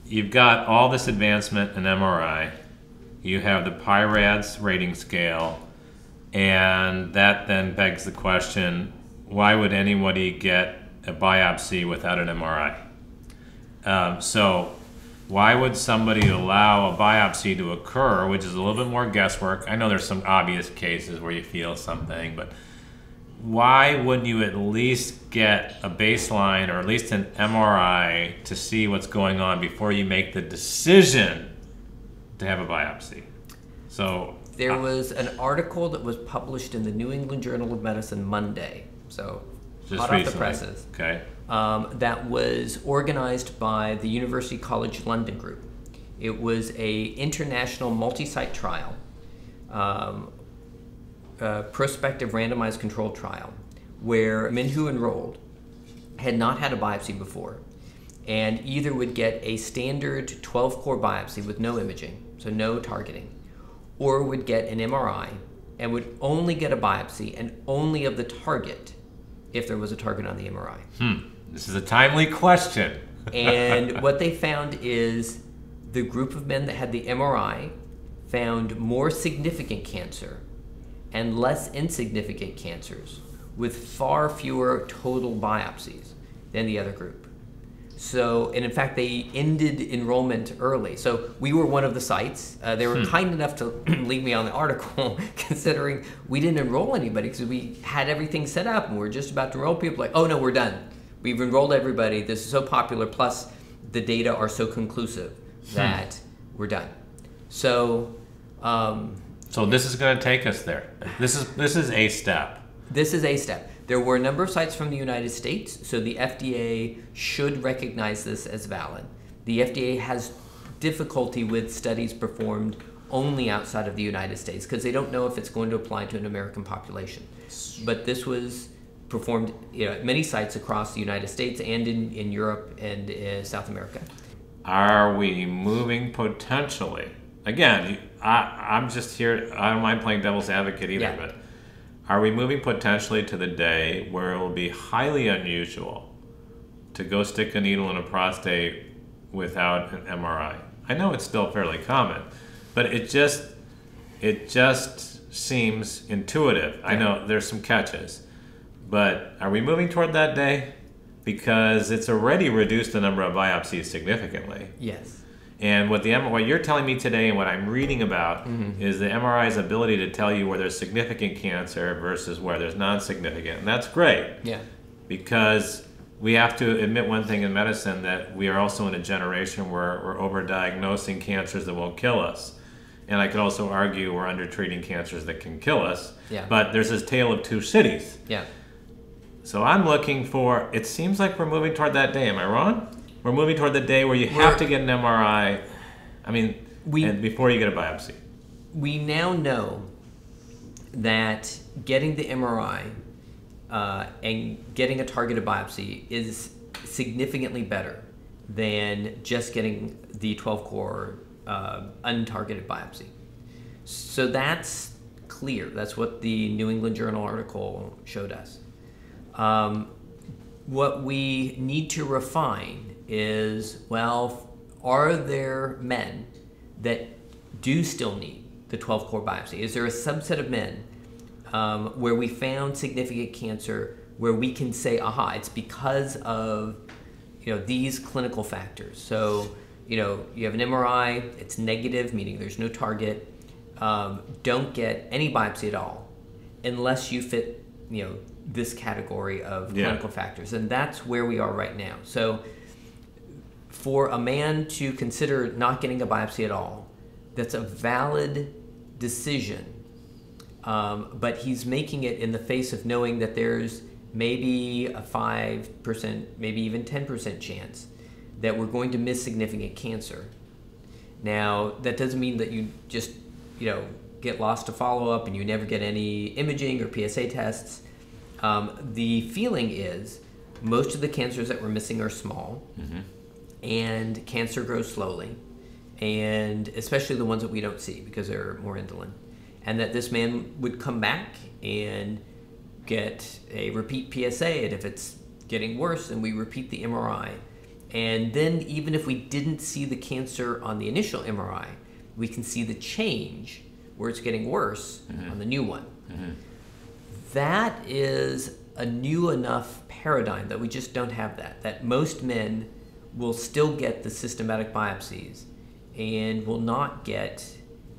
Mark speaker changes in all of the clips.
Speaker 1: you've got all this advancement in MRI. You have the PIRADS rating scale, and that then begs the question, why would anybody get a biopsy without an MRI? So why would somebody allow a biopsy to occur, which is a little bit more guesswork? I know there's some obvious cases where you feel something, but why wouldn't you at least get a baseline or at least an MRI to see what's going on before you make the decision to have a biopsy? So
Speaker 2: there was an article that was published in the New England Journal of Medicine Monday, so
Speaker 1: just
Speaker 2: hot
Speaker 1: recently.
Speaker 2: off the presses.
Speaker 1: Okay.
Speaker 2: That was organized by the University College London group. It was a international multi-site trial, prospective randomized controlled trial, where men who enrolled had not had a biopsy before and either would get a standard 12-core biopsy with no imaging, so no targeting, or would get an MRI and would only get a biopsy and only of the target if there was a target on the MRI.
Speaker 1: This is a timely question.
Speaker 2: And what they found is the group of men that had the MRI found more significant cancer and less insignificant cancers with far fewer total biopsies than the other group. So, and in fact, they ended enrollment early. So we were one of the sites. They were kind enough to leave me on the article, considering we didn't enroll anybody because we had everything set up and we were just about to enroll people. Like, oh no, we're done. We've enrolled everybody. This is so popular. Plus, the data are so conclusive that we're done. So,
Speaker 1: so this is going to take us there. This is a step.
Speaker 2: This is a step. There were a number of sites from the United States, so the FDA should recognize this as valid. The FDA has difficulty with studies performed only outside of the United States because they don't know if it's going to apply to an American population. But this was performed at many sites across the United States and in Europe and South America.
Speaker 1: Are we moving potentially? Again, I'm just here, I don't mind playing devil's advocate either, but are we moving potentially to the day where it will be highly unusual to go stick a needle in a prostate without an MRI? I know it's still fairly common, but it just seems intuitive. I know there's some catches, but are we moving toward that day? Because it's already reduced the number of biopsies significantly.
Speaker 2: Yes.
Speaker 1: And what you're telling me today and what I'm reading about is the MRI's ability to tell you where there's significant cancer versus where there's non-significant. And that's great.
Speaker 2: Yeah.
Speaker 1: Because we have to admit one thing in medicine, that we are also in a generation where we're overdiagnosing cancers that won't kill us. And I could also argue we're undertreating cancers that can kill us.
Speaker 2: Yeah.
Speaker 1: But there's this tale of two cities.
Speaker 2: Yeah.
Speaker 1: So I'm looking for, it seems like we're moving toward that day. Am I wrong? We're moving toward the day where you have to get an MRI, and before you get a biopsy.
Speaker 2: We now know that getting the MRI and getting a targeted biopsy is significantly better than just getting the 12-core untargeted biopsy. So that's clear. That's what the New England Journal article showed us. What we need to refine is, well, are there men that do still need the 12-core biopsy? Is there a subset of men where we found significant cancer where we can say, aha, it's because of these clinical factors? So you have an MRI, it's negative, meaning there's no target. Don't get any biopsy at all unless you fit this category of clinical factors, and that's where we are right now. So for a man to consider not getting a biopsy at all, that's a valid decision, but he's making it in the face of knowing that there's maybe a 5%, maybe even 10% chance that we're going to miss significant cancer. Now, that doesn't mean that you just get lost to follow-up and you never get any imaging or PSA tests. The feeling is most of the cancers that we're missing are small, and cancer grows slowly, and especially the ones that we don't see because they're more indolent, and that this man would come back and get a repeat PSA, and if it's getting worse, then we repeat the MRI, And then even if we didn't see the cancer on the initial MRI, we can see the change where it's getting worse on the new one. That is a new enough paradigm that we just don't have that most men will still get the systematic biopsies and will not get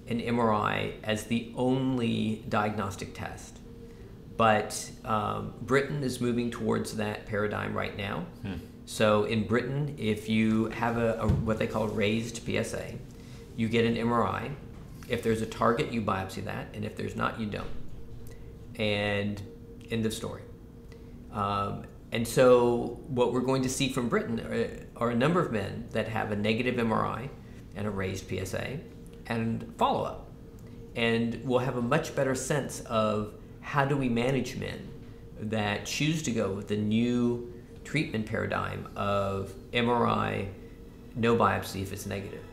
Speaker 2: an MRI as the only diagnostic test. But Britain is moving towards that paradigm right now. So in Britain, if you have a what they call raised PSA, you get an MRI. If there's a target, you biopsy that, and if there's not, you don't. And end of story. And so what we're going to see from Britain are a number of men that have a negative MRI and a raised PSA and follow-up. And we'll have a much better sense of how do we manage men that choose to go with the new treatment paradigm of MRI, no biopsy if it's negative.